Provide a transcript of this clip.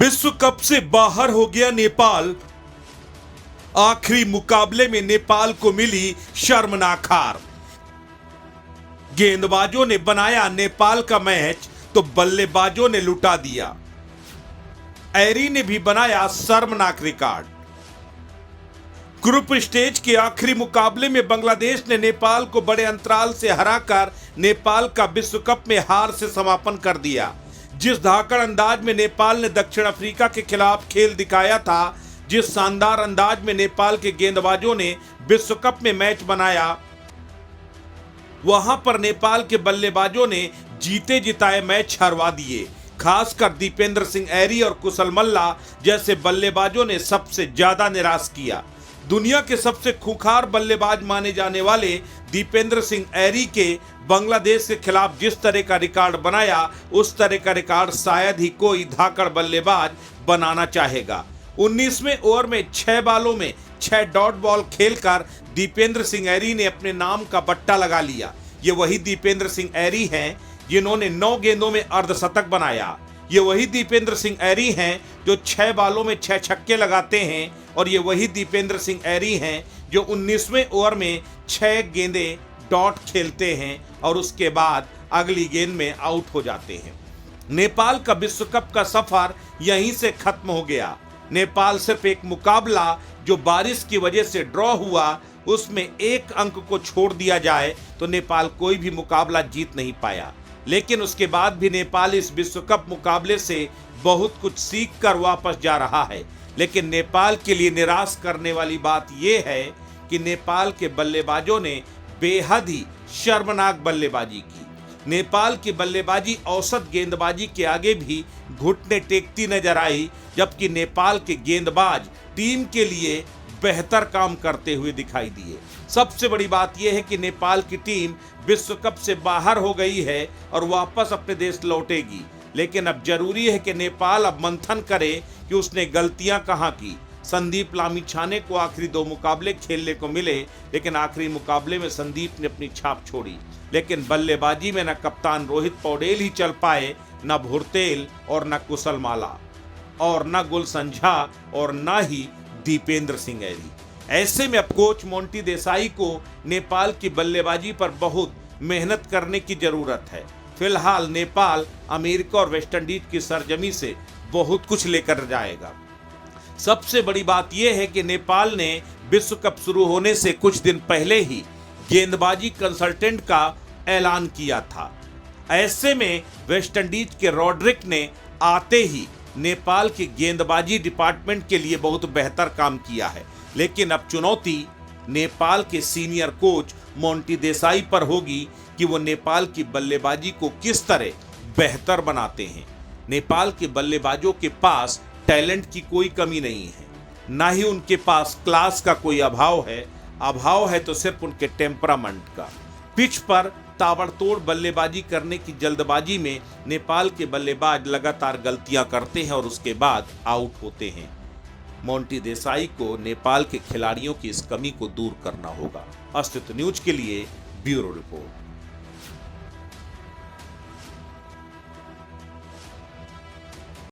विश्व कप से बाहर हो गया नेपाल। आखिरी मुकाबले में नेपाल को मिली शर्मनाक हार। गेंदबाजों ने बनाया नेपाल का मैच तो बल्लेबाजों ने लुटा दिया। एरी ने भी बनाया शर्मनाक रिकॉर्ड। ग्रुप स्टेज के आखिरी मुकाबले में बांग्लादेश ने नेपाल को बड़े अंतराल से हराकर नेपाल का विश्व कप में हार से समापन कर दिया। जिस धाकड़ अंदाज में नेपाल ने दक्षिण अफ्रीका के खिलाफ खेल दिखाया था, जिस शानदार अंदाज में नेपाल के गेंदबाजों ने विश्व कप में मैच बनाया, वहां पर नेपाल के बल्लेबाजों ने जीते जिताए मैच हरवा दिए। खासकर दीपेंद्र सिंह एरी और कुशल मल्ला जैसे बल्लेबाजों ने सबसे ज्यादा निराश किया। दुनिया के सबसे खूंखार बल्लेबाज माने जाने वाले दीपेंद्र सिंह एरी के बांग्लादेश के खिलाफ जिस तरह का रिकॉर्ड बनाया, उस तरह का रिकॉर्ड शायद ही कोई धाकड़ बल्लेबाज बनाना चाहेगा। 19वें ओवर में 6 बालों में 6 डॉट बॉल खेलकर दीपेंद्र सिंह एरी ने अपने नाम का बट्टा लगा लिया। ये वही दीपेंद्र सिंह एरी हैं जिन्होंने 9 गेंदों में अर्धशतक बनाया। ये वही दीपेंद्र सिंह एरी हैं जो 6 बालों में 6 छक्के लगाते हैं। और ये वही दीपेंद्र सिंह एरी हैं जो 19वें ओवर में 6 गेंदें डॉट खेलते हैं और उसके बाद अगली गेंद में आउट हो जाते हैं। नेपाल का विश्व कप का सफर यहीं से खत्म हो गया। नेपाल सिर्फ एक मुकाबला जो बारिश की वजह से ड्रॉ हुआ, उसमें 1 अंक को छोड़ दिया जाए तो नेपाल कोई भी मुकाबला जीत नहीं पाया। लेकिन उसके बाद भी नेपाल इस विश्व कप मुकाबले से बहुत कुछ सीख कर वापस जा रहा है। लेकिन नेपाल के लिए निराश करने वाली बात यह है कि नेपाल के बल्लेबाजों ने बेहद ही शर्मनाक बल्लेबाजी की। नेपाल की बल्लेबाजी औसत गेंदबाजी के आगे भी घुटने टेकती नजर आई, जबकि नेपाल के गेंदबाज टीम के लिए बेहतर काम करते हुए दिखाई दिए। सबसे बड़ी बात यह है कि नेपाल की टीम विश्व कप से बाहर हो गई है और वापस अपने देश लौटेगी। लेकिन अब जरूरी है कि नेपाल अब मंथन करे कि उसने गलतियां कहां की। संदीप लामिछाने को आखिरी 2 मुकाबले खेलने को मिले, लेकिन आखिरी मुकाबले में संदीप ने अपनी छाप छोड़ी। लेकिन बल्लेबाजी में न कप्तान रोहित पौडेल ही चल पाए, न भुरतेल और न कुशल माला और न गुलशन झा और न ही दीपेंद्र सिंह एरी। ऐसे में अब कोच मोंटी देसाई को नेपाल की बल्लेबाजी पर बहुत मेहनत करने की जरूरत है। फिलहाल नेपाल अमेरिका और वेस्टइंडीज की सरजमी से बहुत कुछ लेकर जाएगा। सबसे बड़ी बात यह है कि नेपाल ने विश्व कप शुरू होने से कुछ दिन पहले ही गेंदबाजी कंसल्टेंट का ऐलान किया था। ऐसे में वेस्टइंडीज के रॉड्रिक ने आते ही नेपाल के गेंदबाजी डिपार्टमेंट के लिए बहुत बेहतर काम किया है। लेकिन अब चुनौती नेपाल के सीनियर कोच मोंटी देसाई पर होगी कि वो नेपाल की बल्लेबाजी को किस तरह बेहतर बनाते हैं। नेपाल के बल्लेबाजों के पास टैलेंट की कोई कमी नहीं है, ना ही उनके पास क्लास का कोई अभाव है। अभाव है तो सिर्फ उनके टेम्परामेंट का। पिच पर ताबड़तोड़ बल्लेबाजी करने की जल्दबाजी में नेपाल के बल्लेबाज लगातार गलतियां करते हैं और उसके बाद आउट होते हैं। मोंटी देसाई को नेपाल के खिलाड़ियों की इस कमी को दूर करना होगा। अस्तित्व न्यूज के लिए ब्यूरो रिपोर्ट।